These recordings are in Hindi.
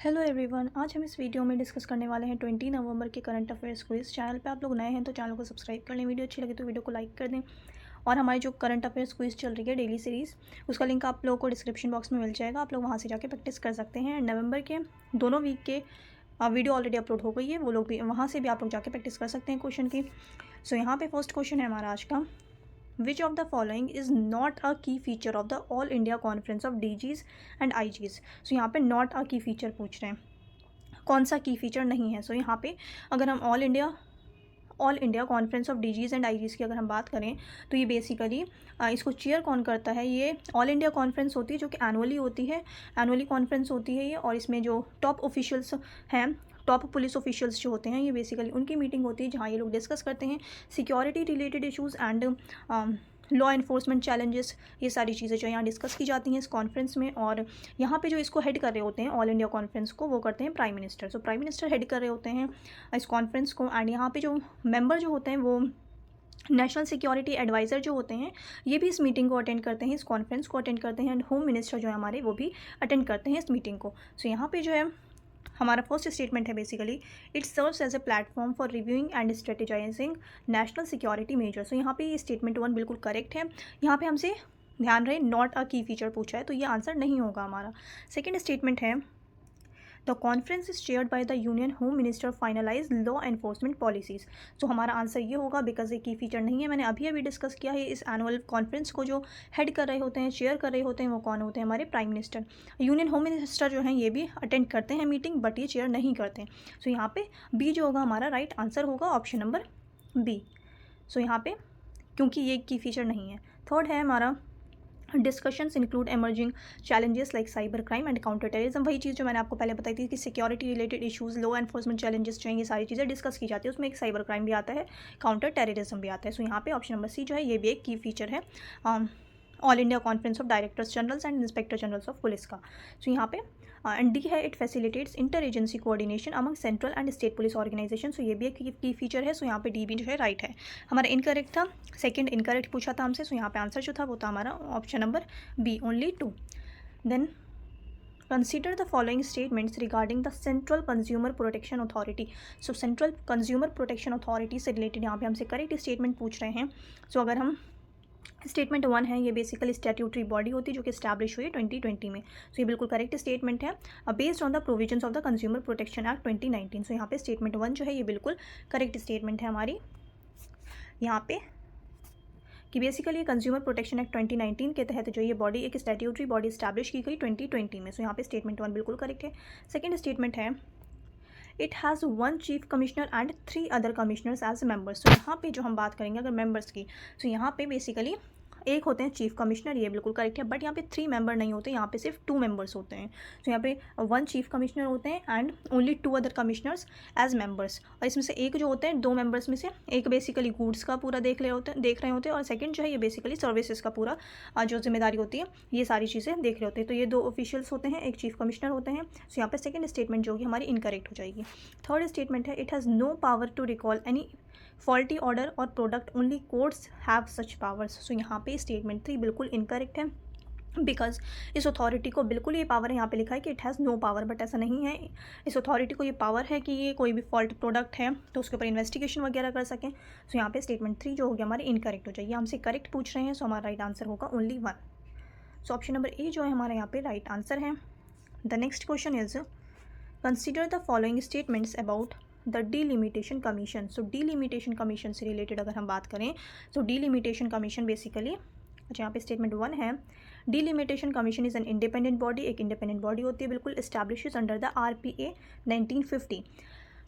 हेलो एवरीवन, आज हम इस वीडियो में डिस्कस करने वाले हैं 20 नवंबर के करंट अफेयर्स क्विज। चैनल पे आप लोग नए हैं तो चैनल को सब्सक्राइब कर लें, वीडियो अच्छी लगे तो वीडियो को लाइक कर दें। और हमारी जो करंट अफेयर्स क्विज चल रही है डेली सीरीज़, उसका लिंक आप लोगों को डिस्क्रिप्शन बॉक्स में मिल जाएगा, आप लोग वहाँ से जाके प्रैक्टिस कर सकते हैं। नवंबर के दोनों वीक के वीडियो ऑलरेडी अपलोड हो गई है, वो लोग भी वहाँ से भी आप लोग जाके प्रैक्टिस कर सकते हैं क्वेश्चन की। सो यहाँ पे फर्स्ट क्वेश्चन है हमारा आज का, Which of the following is not a key feature of the All India Conference of DGs and IGs? सो यहाँ पे not a key feature पूछ रहे हैं, कौन सा की फीचर नहीं है। सो यहाँ पे अगर हम all India conference of DGs and IGs की अगर हम बात करें तो ये बेसिकली इसको चेयर कौन करता है, ये ऑल इंडिया कॉन्फ्रेंस होती है जो कि एनुअली होती है, एनुअली कॉन्फ्रेंस होती है ये। और इसमें जो टॉप ऑफिशियल्स हैं, टॉप पुलिस ऑफिशियल्स जो होते हैं, ये बेसिकली उनकी मीटिंग होती है जहाँ ये लोग डिस्कस करते हैं security related issues and law enforcement challenges. ये सारी चीज़ें जो यहाँ डिस्कस की जाती हैं इस कॉन्फ्रेंस में। और यहाँ पे जो इसको हेड कर रहे होते हैं ऑल इंडिया कॉन्फ्रेंस को, वो करते हैं prime minister. So prime minister head कर रहे होते हैं इस कॉन्फ्रेंस को। एंड यहाँ पे जो मेंबर जो होते हैं वो नेशनल सिक्योरिटी एडवाइज़र जो होते हैं, ये भी इस मीटिंग को अटेंड करते हैं, इस कॉन्फ्रेंस को अटेंड करते हैं। एंड होम मिनिस्टर जो है हमारे, वो भी अटेंड करते हैं इस मीटिंग को। सो यहाँ पे जो है हमारा फर्स्ट स्टेटमेंट है basically, it serves as a platform for reviewing and strategising national security measure. So यहाँ पे ये स्टेटमेंट 1 बिल्कुल करेक्ट है। यहाँ पे हमसे ध्यान रहे नॉट अ की फीचर पूछा है तो ये आंसर नहीं होगा हमारा। सेकेंड स्टेटमेंट है, the conference is chaired by the union home minister finalize law enforcement policies. तो हमारा आंसर ये होगा, बिकॉज ये की फीचर नहीं है। मैंने अभी डिस्कस किया है, इस एनुअल कॉन्फ्रेंस को जो हेड कर रहे होते हैं, चेयर कर रहे होते हैं, वो कौन होते हैं, हमारे prime minister. Union home minister जो हैं ये भी अटेंड करते हैं मीटिंग, बट ये चेयर नहीं करते हैं। सो यहाँ पे बी जो होगा हमारा राइट आंसर होगा, ऑप्शन नंबर बी। सो यहाँ पे क्योंकि ये की फीचर नहीं है। थर्ड है हमारा, discussions include emerging challenges like cyber crime and counter terrorism. वही चीज़ जो मैंने आपको पहले बताई थी कि security related issues, law enforcement challenges जो हैं, ये सारी चीज़ें डिस्कस की जाती है। उसमें एक साइबर क्राइम भी आता है, काउंटर टेररिज्म भी आता है। सो यहाँ पे ऑप्शन नंबर सी जो है ये भी एक की फीचर है all India conference of directors generals and inspector generals of police का। सो यहाँ पे एंड डी है, it facilitates inter agency coordination among central and state police organisation. So ये भी एक की फीचर है। सो यहाँ पे डी भी जो है राइट है। हमारा इनकरेक्ट था, सेकंड इनकरेक्ट पूछा था हमसे। सो यहाँ पे आंसर जो था वो था हमारा option number B, only 2। Then consider the following statements regarding the central consumer protection authority. So central consumer protection authority से रिलेटेड यहाँ पे हमसे करेक्ट स्टेटमेंट पूछ रहे हैं। सो अगर हम स्टेटमेंट 1 है, ये बेसिकली स्टैट्यूटरी बॉडी होती है जो कि स्टैब्लिश हुई है 2020 में। सो ये बिल्कुल करेक्ट स्टेटमेंट है, based on the provisions of the consumer protection act 2019। सो यहाँ पे स्टेटमेंट 1 जो है ये बिल्कुल करेक्ट स्टेटमेंट है हमारी यहाँ पे, कि बेसिकली कंज्यूमर प्रोटेक्शन एक्ट 2019 के तहत जो ये बॉडी, एक स्टैट्यूटरी बॉडी स्टैब्लिश की गई 2020 में। सो यहाँ पे स्टेटमेंट 1 बिल्कुल करेक्ट है। सेकेंड स्टेटमेंट है, it has 1 chief commissioner and 3 other commissioners as members. तो यहाँ पे जो हम बात करेंगे अगर मेंबर्स की, तो यहाँ पे बेसिकली एक होते हैं चीफ कमिश्नर, ये बिल्कुल करेक्ट है। बट यहाँ पे 3 मेंबर नहीं होते, यहाँ पे सिर्फ 2 मेंबर्स होते हैं। तो यहाँ पे 1 चीफ कमिश्नर होते हैं and only 2 other commissioners as members. और इसमें से एक जो होते हैं 2 मेंबर्स में से एक बेसिकली गुड्स का पूरा देख रहे होते हैं और सेकंड जो है ये बेसिकली सर्विसेज का पूरा जो जिम्मेदारी होती है, ये सारी चीज़ें देख रहे होते हैं। तो ये 2 ऑफिशियल्स होते हैं, एक चीफ कमिश्नर होते हैं। सो यहाँ पे सेकेंड स्टेटमेंट जो होगी हमारी इनकरेक्ट हो जाएगी। थर्ड स्टेटमेंट है, it has no power to recall any faulty order और product, only courts have such powers. So यहाँ पे स्टेटमेंट 3 बिल्कुल इनकरेक्ट है, बिकॉज इस अथॉरिटी को बिल्कुल ये पावर है, यहाँ पे लिखा है कि it has no power, but ऐसा नहीं है। इस अथॉरिटी को ये पावर है कि ये कोई भी फॉल्ट प्रोडक्ट है तो उसके ऊपर इन्वेस्टिगेशन वगैरह कर सकें। सो यहाँ पे स्टेटमेंट 3 जो हो गया हमारे इनकरेक्ट हो जाएगी। हमसे करेक्ट पूछ रहे हैं, सो हमारा राइट आंसर होगा only 1। So option number A जो है हमारा यहाँ पे राइट आंसर है। The next question is, consider the following statements about the delimitation commission. So delimitation commission से रिलेटेड अगर हम बात करें, तो डीलिमिटेशन कमीशन बेसिकली, अच्छा यहाँ पे स्टेटमेंट 1 है, delimitation commission is an independent body, एक इंडिपेंडेंट बॉडी होती है बिल्कुल, एस्टैब्लिशेस अंडर द RPA 1950।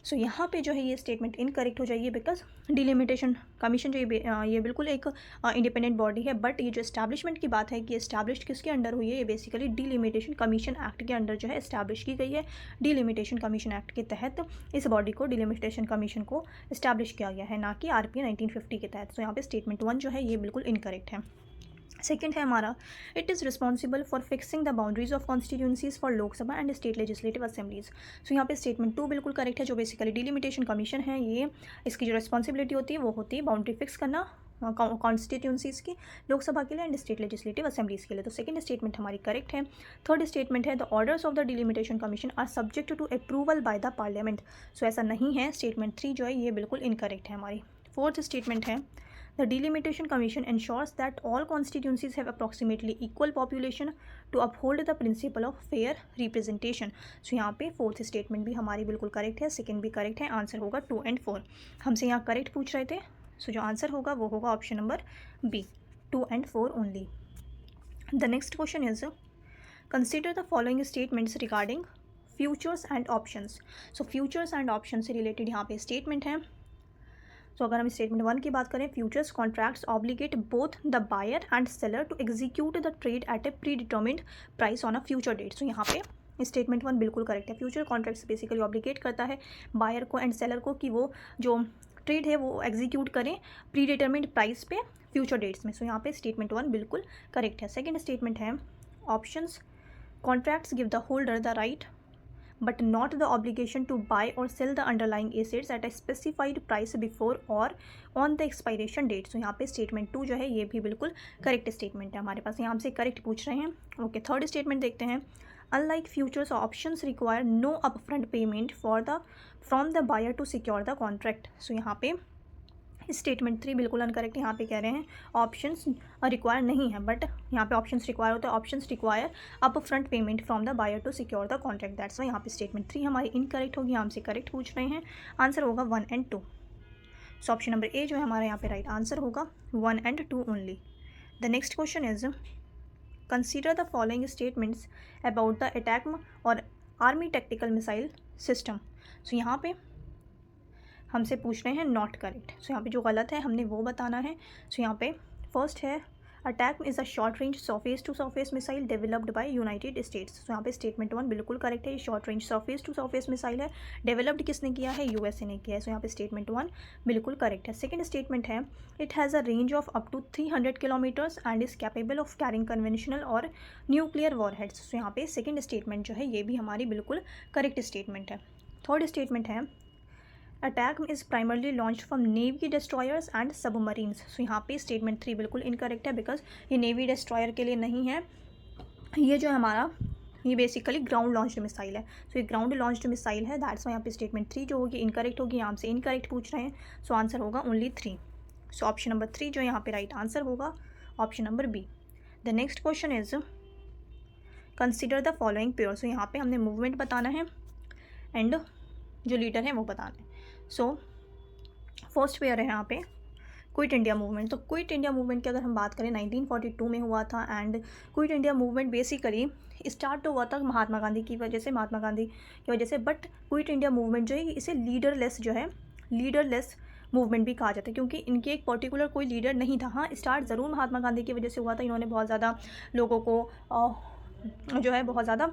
सो यहाँ पे जो है ये स्टेटमेंट इनकरेक्ट हो जाएगी, बिकॉज डीलिमिटेशन कमीशन जो ये बिल्कुल एक इंडिपेंडेंट बॉडी है। बट ये जो एस्टैब्लिशमेंट की बात है कि एस्टैब्लिश किसके अंडर हुई है, ये बेसिकली डीलिमिटेशन कमीशन एक्ट के अंडर जो है एस्टैब्लिश की गई है। डीलिमिटेशन कमीशन एक्ट के तहत इस बॉडी को, डीलिमिटेशन कमीशन को इस्टेब्लिश किया गया है, ना कि RPA 1950 के तहत। सो यहाँ पे स्टेटमेंट 1 जो है ये बिल्कुल इनकरेक्ट है। सेकेंड है हमारा, it is responsible for fixing the boundaries of constituencies for Lok Sabha and state legislative assemblies. So यहाँ पे स्टेटमेंट 2 बिल्कुल करेक्ट है। जो बेसिकली डिलिमिटेशन कमीशन है, ये इसकी जो रिस्पॉन्सिबिलिटी होती है वो होती है बाउंड्री फिक्स करना कॉन्स्टिट्यूंसीज़ की, लोकसभा के लिए एंड स्टेट लेजिस्लेटिव असेंबलीज़ के लिए। तो सेकंड स्टेटमेंट हमारी करेक्ट है। थर्ड स्टेटमेंट है the orders of the delimitation commission are subject to approval by the parliament. So ऐसा नहीं है, स्टेटमेंट 3 जो है ये बिल्कुल इनकरेक्ट है हमारी। फोर्थ स्टेटमेंट है the delimitation commission ensures that all constituencies have approximately equal population to uphold the principle of fair representation. So यहाँ पे फोर्थ स्टेटमेंट भी हमारी बिल्कुल करेक्ट है, सेकंड भी करेक्ट है। आंसर होगा 2 and 4। हमसे यहाँ करेक्ट पूछ रहे थे, सो जो आंसर होगा वो होगा option number B, 2 and 4 only. The next question is consider the following statements regarding futures and options. So futures and option से रिलेटेड यहाँ पे स्टेटमेंट है। तो अगर हम स्टेटमेंट 1 की बात करें, futures contracts obligate both the buyer and seller to execute the trade at a predetermined price on a future date. So यहाँ पे स्टेटमेंट 1 बिल्कुल करेक्ट है। फ्यूचर कॉन्ट्रैक्ट्स बेसिकली ऑब्लिगेट करता है बायर को एंड सेलर को कि वो जो ट्रेड है वो एग्जीक्यूट करें प्री डिटर्मिन्ड प्राइस पे फ्यूचर डेट्स में। सो यहाँ पे स्टेटमेंट 1 बिल्कुल करेक्ट है। सेकेंड स्टेटमेंट है options contracts give the holder the right but not the obligation to buy or sell the underlying assets at a specified price before or on the expiration date। सो यहाँ पे स्टेटमेंट 2 जो है ये भी बिल्कुल करेक्ट स्टेटमेंट है हमारे पास, यहाँ से करेक्ट पूछ रहे हैं। ओके, थर्ड स्टेटमेंट देखते हैं। Unlike futures options require no upfront payment from the buyer to secure the contract. So यहाँ पे स्टेटमेंट 3 बिल्कुल अनकरेक्ट। यहाँ पे कह रहे हैं ऑप्शंस रिक्वायर नहीं है, बट यहाँ पे ऑप्शंस रिक्वायर होता है। Options require up front payment from the buyer to secure the contract, that's why यहाँ पे स्टेटमेंट 3 हमारी इनकरेक्ट होगी। हमसे करेक्ट पूछ रहे हैं, आंसर होगा 1 and 2। So option number A जो है हमारे यहाँ पे राइट आंसर होगा 1 and 2 only. The next question is consider the following statements about the attack और आर्मी टैक्टिकल मिसाइल सिस्टम। सो यहाँ पे हमसे पूछ रहे हैं नॉट करेक्ट। सो यहाँ पे जो गलत है हमने वो बताना है। सो यहाँ पे फर्स्ट है attack is a short range surface to surface missile developed by United States. So यहाँ पे स्टेटमेंट 1 बिल्कुल करेक्ट है, ये short range surface to surface missile है। डेवलप्ड किसने किया है? यूएसए ने किया है। सो यहाँ पे स्टेटमेंट 1 बिल्कुल करेक्ट है। सेकंड स्टेटमेंट है it has a range of up to 300 kilometres and is capable of carrying conventional or nuclear warheads. So यहाँ पे सेकेंड स्टेटमेंट जो है ये भी हमारी बिल्कुल करेक्ट स्टेटमेंट है। थर्ड स्टेटमेंट है attack is primarily launch from navy destroyers and submarines. So यहाँ पे स्टेटमेंट 3 बिल्कुल इनकरेक्ट है, बिकॉज ये नेवी डिस्ट्रॉयर के लिए नहीं है, ये जो है हमारा ये बेसिकली ग्राउंड लॉन्च्ड मिसाइल है। सो ये ग्राउंड लॉन्च्ड मिसाइल है, दैट्स वाई यहाँ पे स्टेटमेंट 3 जो होगी इनकरेक्ट होगी। यहाँ से इनकरेक्ट पूछ रहे हैं, सो आंसर होगा ओनली 3। सो ऑप्शन नंबर 3 जो यहाँ पे राइट आंसर होगा option number B. The next question is consider the following pair. So यहाँ पे हमने मूवमेंट बताना है एंड जो लीडर है वो बताना है। सो फर्स्ट पेयर है यहाँ पे क्विट इंडिया मूवमेंट। तो क्विट इंडिया मूवमेंट की अगर हम बात करें 1942 में हुआ था and quit India movement basically start तो हुआ था महात्मा गांधी की वजह से, बट क्विट इंडिया मूवमेंट जो है इसे लीडरलेस मूवमेंट भी कहा जाता है, क्योंकि इनके एक पर्टिकुलर कोई लीडर नहीं था। हाँ, स्टार्ट ज़रूर महात्मा गांधी की वजह से हुआ था, इन्होंने बहुत ज़्यादा लोगों को जो है बहुत ज़्यादा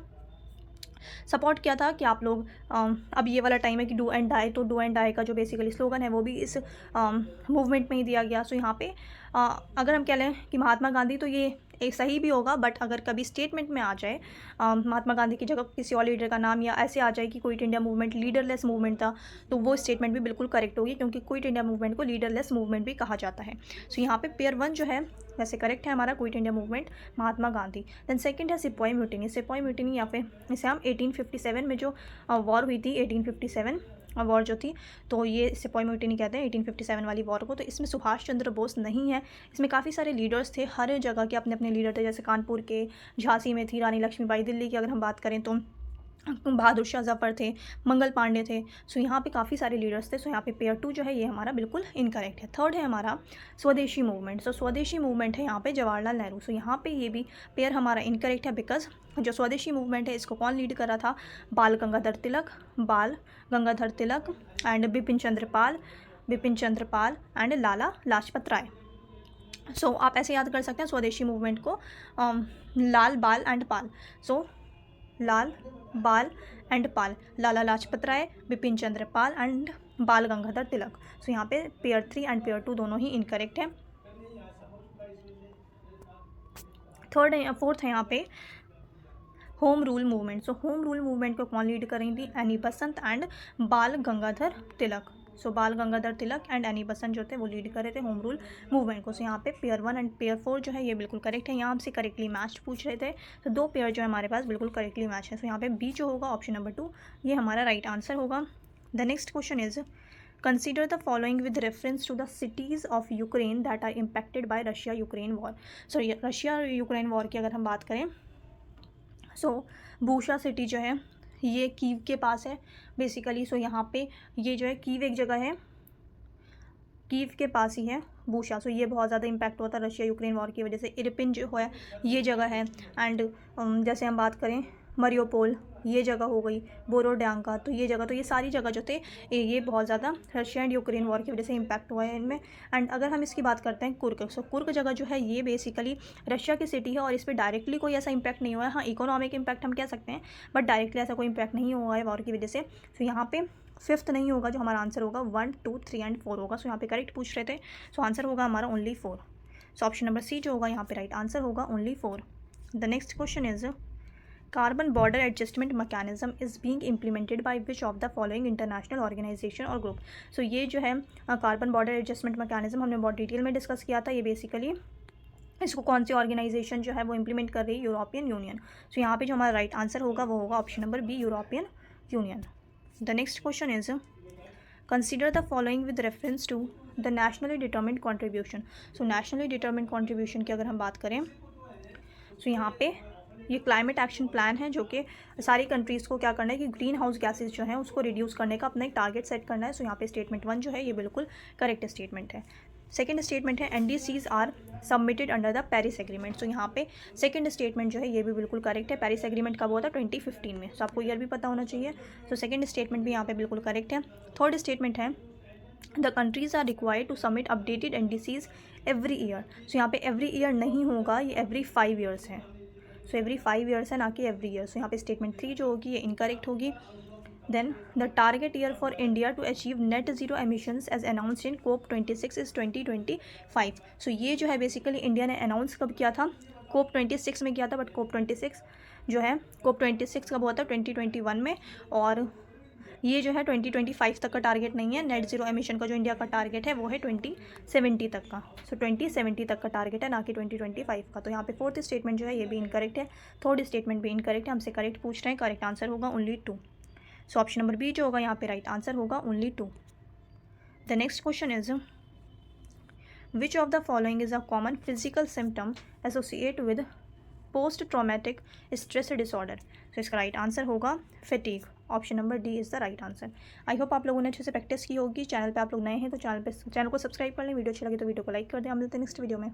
सपोर्ट किया था कि आप लोग अब ये वाला टाइम है कि डू एंड डाई, तो डू एंड डाई का जो बेसिकली स्लोगन है वो भी इस मूवमेंट में ही दिया गया। सो यहाँ पे अगर हम कह लें कि महात्मा गांधी, तो ये एक सही भी होगा, बट अगर कभी स्टेटमेंट में आ जाए महात्मा गांधी की जगह किसी और लीडर का नाम या ऐसे आ जाए कि quit India movement leaderless movement था, तो वो स्टेटमेंट भी बिल्कुल करेक्ट होगी, क्योंकि क्विट इंडिया मूवमेंट को लीडरलेस मूवमेंट भी कहा जाता है। सो यहाँ पे पेयर 1 जो है वैसे करेक्ट है हमारा, quit India movement Mahatma Gandhi. Then second है सिपाही म्यूटिनी या फिर इसे हम 1857 में जो वॉर हुई थी 1857 वॉर जो थी, तो ये सिपाही म्यूटिनी कहते हैं 1857 वाली वॉर को। तो इसमें सुभाष चंद्र बोस नहीं है, इसमें काफ़ी सारे लीडर्स थे, हर जगह के अपने अपने लीडर थे, जैसे कानपुर के, झांसी में थी रानी लक्ष्मीबाई, दिल्ली की अगर हम बात करें तो बहादुर शाह जफ़र थे, मंगल पांडे थे। सो यहाँ पे काफ़ी सारे लीडर्स थे। सो यहाँ पे पेयर 2 जो है ये हमारा बिल्कुल इनकरेक्ट है। थर्ड है हमारा स्वदेशी मूवमेंट। सो स्वदेशी मूवमेंट है यहाँ पे जवाहरलाल नेहरू। सो यहाँ पे ये भी पेयर हमारा इनकरेक्ट है, बिकॉज जो स्वदेशी मूवमेंट है इसको कौन लीड कर रहा था? Bal Gangadhar Tilak and Bipin Chandra Pal and Lala Lajpat Rai. So आप ऐसे याद कर सकते हैं स्वदेशी मूवमेंट को लाल Bal and Pal. So Lal Bal and Pal, Lala Lajpat Rai, Bipin Chandra Pal and Bal Gangadhar तिलक। सो यहाँ पे पेयर 3 एंड पेयर 2 दोनों ही इनकरेक्ट है। फोर्थ है यहाँ पे home rule movement. So home rule movement को कौन लीड करेंगी? Any Basant and Bal Gangadhar तिलक। सो बाल गंगाधर तिलक एंड एनी बसंत जो थे वो लीड कर रहे थे होम रूल मूवमेंट को। सो यहाँ पे पेयर 1 एंड पेयर 4 जो है ये बिल्कुल करेक्ट है। यहाँ हमसे करेक्टली मैच पूछ रहे थे, तो 2 पेयर जो है हमारे पास बिल्कुल करेक्टली मैच है। सो यहाँ पे बी जो होगा ऑप्शन नंबर 2 ये हमारा राइट आंसर होगा। The next question is consider the following with reference to the cities of Ukraine that are impacted by Russia Ukraine war. So Russia Ukraine war की अगर हम बात करें, सो बूशा सिटी जो है ये कीव के पास है बेसिकली। सो यहाँ पे ये जो है कीव एक जगह है, कीव के पास ही है बूशा। सो ये बहुत ज़्यादा इम्पैक्ट हुआ था रशिया यूक्रेन वॉर की वजह से। इरपिन जो है ये जगह है, एंड जैसे हम बात करें मरियोपोल ये जगह हो गई, बोरोड्यांका तो ये जगह, तो ये सारी जगह जो थे ये बहुत ज़्यादा रशिया एंड यूक्रेन वॉर की वजह से इम्पैक्ट हुआ है इनमें। एंड अगर हम इसकी बात करते हैं कुर्क, सो कुर्क जगह जो है ये बेसिकली रशिया की सिटी है और इस पर डायरेक्टली कोई ऐसा इम्पैक्ट नहीं हुआ है। हाँ, इकोनॉमिक इम्पैक्ट हम कह सकते हैं, बट डायरेक्टली ऐसा कोई इम्पैक्ट नहीं हुआ है वॉर की वजह से। तो यहाँ पे 5th नहीं होगा, जो हमारा आंसर होगा 1, 2, 3 एंड 4 होगा। सो यहाँ पे करेक्ट पूछ रहे थे, सो आंसर होगा हमारा only 4। So option number C जो होगा यहाँ पे राइट आंसर होगा only 4। The next question is carbon border adjustment mechanism is being implemented by which of the following international organisation or group. So ये जो है कार्बन बॉर्डर एडजस्टमेंट मैकेनिज्म हमने बहुत डिटेल में डिस्कस किया था। ये बेसिकली इसको कौन सी ऑर्गेनाइजेशन जो है वो इम्प्लीमेंट कर रही है, यूरोपियन यूनियन। सो यहाँ पे जो हमारा राइट आंसर होगा वो होगा option number B, European Union. The next question is consider the following with reference to the nationally determined contribution. So nationally determined contribution की अगर हम बात करें, सो यहाँ पे ये क्लाइमेट एक्शन प्लान है जो कि सारी कंट्रीज़ को क्या करना है कि ग्रीन हाउस गैसेज जो है उसको रिड्यूस करने का अपना एक टारगेट सेट करना है। सो यहाँ पे स्टेटमेंट 1 जो है ये बिल्कुल करेक्ट स्टेटमेंट है। सेकंड स्टेटमेंट है NDCs are submitted under the Paris agreement. So यहाँ पे सेकंड स्टेटमेंट जो है ये भी बिल्कुल करेक्ट है। पेरिस एग्रीमेंट कब हुआ था? 2015 में। सो आपको ईयर भी पता होना चाहिए। सो सेकंड स्टेटमेंट भी यहाँ पे बिल्कुल करेक्ट है। थर्ड स्टेटमेंट है the countries are required to submit updated NDCs every year. So यहाँ पे एवरी ईयर नहीं होगा, ये एवरी 5 ईयर्स है। सो एवरी 5 ईयर्स है, ना कि एवरी ईयर। सो यहाँ पे स्टेटमेंट 3 जो होगी ये इनकरेक्ट होगी। Then the target year for India to achieve net zero emissions as announced in COP26 is 2025। सो ये जो है बेसिकली इंडिया ने अनाउंस कब किया था? COP26 में किया था, बट COP26 जो है COP26 कब हुआ था? 2021 में। और ये जो है 2025 तक का टारगेट नहीं है। नेट जीरो एमिशन का जो इंडिया का टारगेट है वो है 2070 तक का। सो 2070 तक का टारगेट है, ना कि 2025 का। तो यहाँ पे फोर्थ स्टेटमेंट जो है ये भी इनकरेक्ट है, थर्ड स्टेटमेंट भी इनकरेक्ट है। हमसे करेक्ट पूछ रहे हैं, करेक्ट आंसर होगा only 2। So option number B जो होगा यहाँ पे राइट आंसर होगा only 2। The next question is which of the following is a common physical symptom associate with post traumatic stress disorder. तो इसका राइट आंसर होगा fatigue. Option number D is the right answer. I hope आप लोगों ने अच्छे से प्रैक्टिस की होगी। चैनल पे आप लोग नए हैं तो चैनल को सब्सक्राइब कर लें। वीडियो अच्छी लगी तो वीडियो को लाइक कर दें। हम मिलते हैं नेक्स्ट वीडियो में।